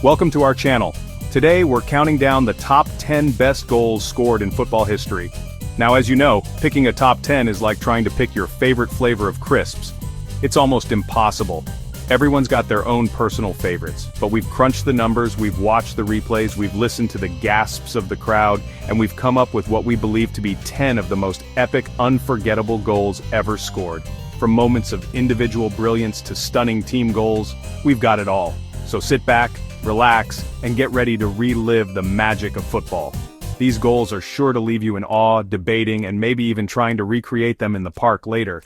Welcome to our channel. Today we're counting down the top 10 best goals scored in football history. Now as you know, picking a top 10 is like trying to pick your favorite flavor of crisps. It's almost impossible. Everyone's got their own personal favorites, but we've crunched the numbers, we've watched the replays, we've listened to the gasps of the crowd, and we've come up with what we believe to be 10 of the most epic, unforgettable goals ever scored. From moments of individual brilliance to stunning team goals, we've got it all. So sit back, relax, and get ready to relive the magic of football. These goals are sure to leave you in awe, debating, and maybe even trying to recreate them in the park later.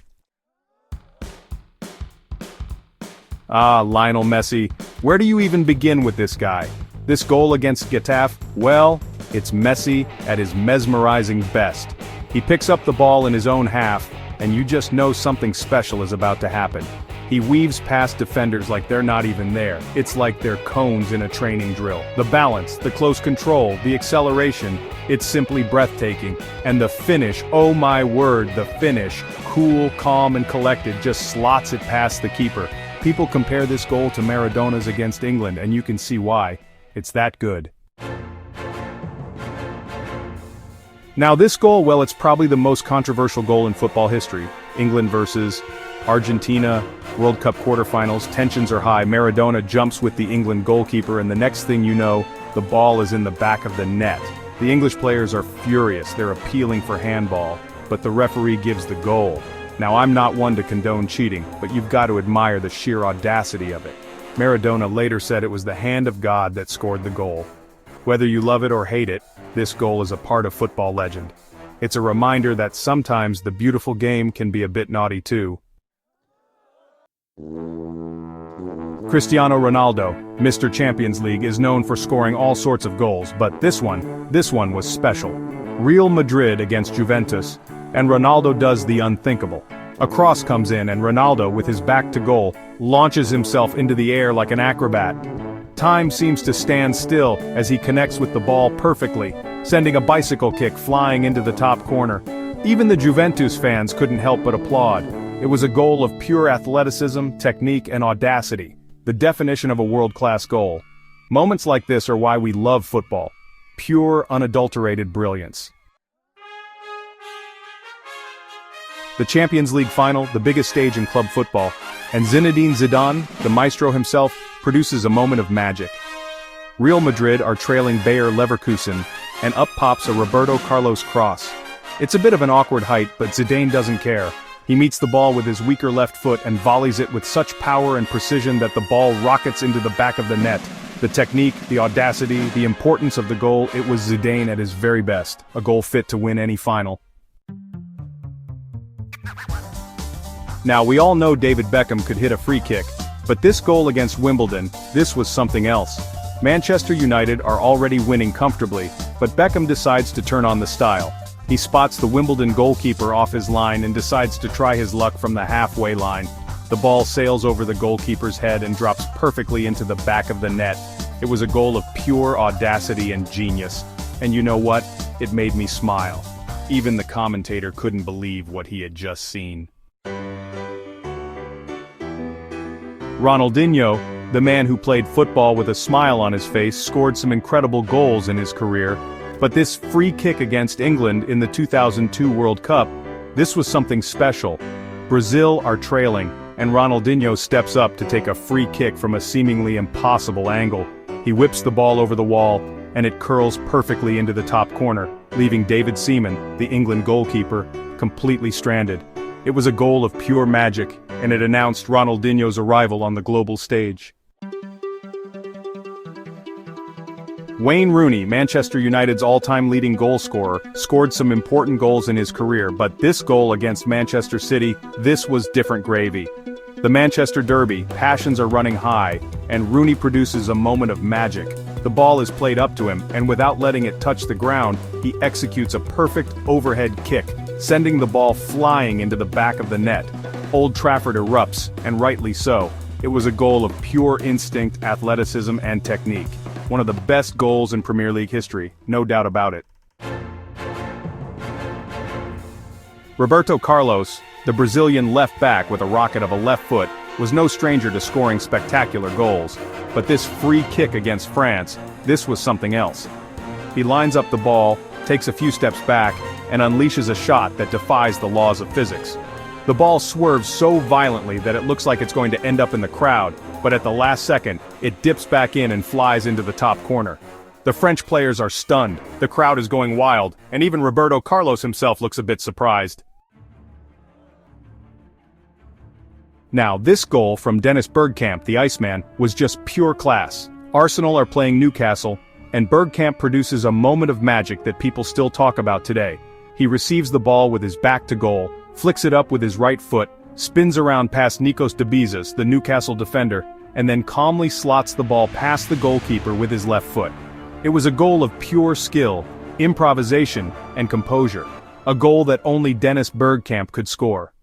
Lionel Messi. Where do you even begin with this guy? This goal against Getafe? Well, it's Messi at his mesmerizing best. He picks up the ball in his own half, and you just know something special is about to happen. He weaves past defenders like they're not even there. It's like they're cones in a training drill. The balance, the close control, the acceleration, it's simply breathtaking. And the finish, oh my word, the finish, cool, calm, and collected, just slots it past the keeper. People compare this goal to Maradona's against England, and you can see why. It's that good. Now this goal, well, it's probably the most controversial goal in football history. England versus Argentina, World Cup quarterfinals, tensions are high. Maradona jumps with the England goalkeeper, and the next thing you know, the ball is in the back of the net. The English players are furious, they're appealing for handball, but the referee gives the goal. Now I'm not one to condone cheating, but you've got to admire the sheer audacity of it. Maradona later said it was the hand of God that scored the goal. Whether you love it or hate it, this goal is a part of football legend. It's a reminder that sometimes the beautiful game can be a bit naughty too. Cristiano Ronaldo, Mr. Champions League, is known for scoring all sorts of goals, but this one was special. Real Madrid against Juventus, and Ronaldo does the unthinkable. A cross comes in and Ronaldo, with his back to goal, launches himself into the air like an acrobat. Time seems to stand still as he connects with the ball perfectly, sending a bicycle kick flying into the top corner. Even the Juventus fans couldn't help but applaud. It was a goal of pure athleticism, technique, and audacity, the definition of a world-class goal. Moments like this are why we love football. Pure, unadulterated brilliance. The Champions League final, the biggest stage in club football, and Zinedine Zidane, the maestro himself, produces a moment of magic. Real Madrid are trailing Bayer Leverkusen, and up pops a Roberto Carlos cross. It's a bit of an awkward height, but Zidane doesn't care. He meets the ball with his weaker left foot and volleys it with such power and precision that the ball rockets into the back of the net. The technique, the audacity, the importance of the goal, it was Zidane at his very best, a goal fit to win any final. Now we all know David Beckham could hit a free kick, but this goal against Wimbledon, this was something else. Manchester United are already winning comfortably, but Beckham decides to turn on the style. He spots the Wimbledon goalkeeper off his line and decides to try his luck from the halfway line. The ball sails over the goalkeeper's head and drops perfectly into the back of the net. It was a goal of pure audacity and genius. And you know what? It made me smile. Even the commentator couldn't believe what he had just seen. Ronaldinho, the man who played football with a smile on his face, scored some incredible goals in his career. But this free kick against England in the 2002 World Cup, this was something special. Brazil are trailing, and Ronaldinho steps up to take a free kick from a seemingly impossible angle. He whips the ball over the wall, and it curls perfectly into the top corner, leaving David Seaman, the England goalkeeper, completely stranded. It was a goal of pure magic, and it announced Ronaldinho's arrival on the global stage. Wayne Rooney, Manchester United's all-time leading goal scorer, scored some important goals in his career, but this goal against Manchester City, this was different gravy. The Manchester Derby, passions are running high, and Rooney produces a moment of magic. The ball is played up to him, and without letting it touch the ground, he executes a perfect overhead kick, sending the ball flying into the back of the net. Old Trafford erupts, and rightly so. It was a goal of pure instinct, athleticism, and technique. One of the best goals in Premier League history, no doubt about it. Roberto Carlos, the Brazilian left back with a rocket of a left foot, was no stranger to scoring spectacular goals. But this free kick against France, this was something else. He lines up the ball, takes a few steps back, and unleashes a shot that defies the laws of physics. The ball swerves so violently that it looks like it's going to end up in the crowd, but at the last second, it dips back in and flies into the top corner. The French players are stunned, the crowd is going wild, and even Roberto Carlos himself looks a bit surprised. Now, this goal from Dennis Bergkamp, the Iceman, was just pure class. Arsenal are playing Newcastle, and Bergkamp produces a moment of magic that people still talk about today. He receives the ball with his back to goal, flicks it up with his right foot, spins around past Nikos Debizas, the Newcastle defender, and then calmly slots the ball past the goalkeeper with his left foot. It was a goal of pure skill, improvisation, and composure. A goal that only Dennis Bergkamp could score.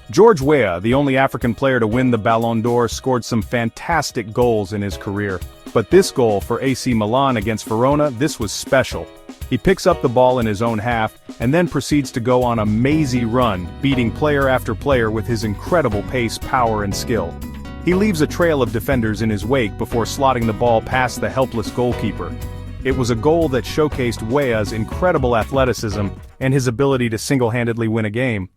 George Weah, the only African player to win the Ballon d'Or, scored some fantastic goals in his career. But this goal for AC Milan against Verona, this was special. He picks up the ball in his own half, and then proceeds to go on a mazy run, beating player after player with his incredible pace, power and skill. He leaves a trail of defenders in his wake before slotting the ball past the helpless goalkeeper. It was a goal that showcased Weah's incredible athleticism and his ability to single-handedly win a game.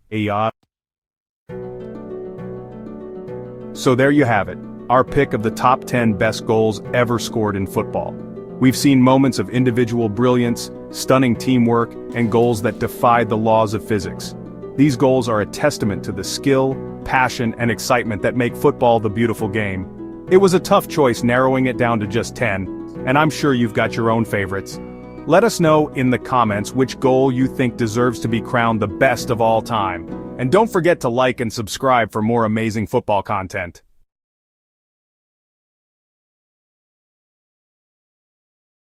So there you have it, our pick of the top 10 best goals ever scored in football. We've seen moments of individual brilliance, stunning teamwork, and goals that defied the laws of physics. These goals are a testament to the skill, passion, and excitement that make football the beautiful game. It was a tough choice narrowing it down to just 10, and I'm sure you've got your own favorites. Let us know in the comments which goal you think deserves to be crowned the best of all time. And don't forget to like and subscribe for more amazing football content.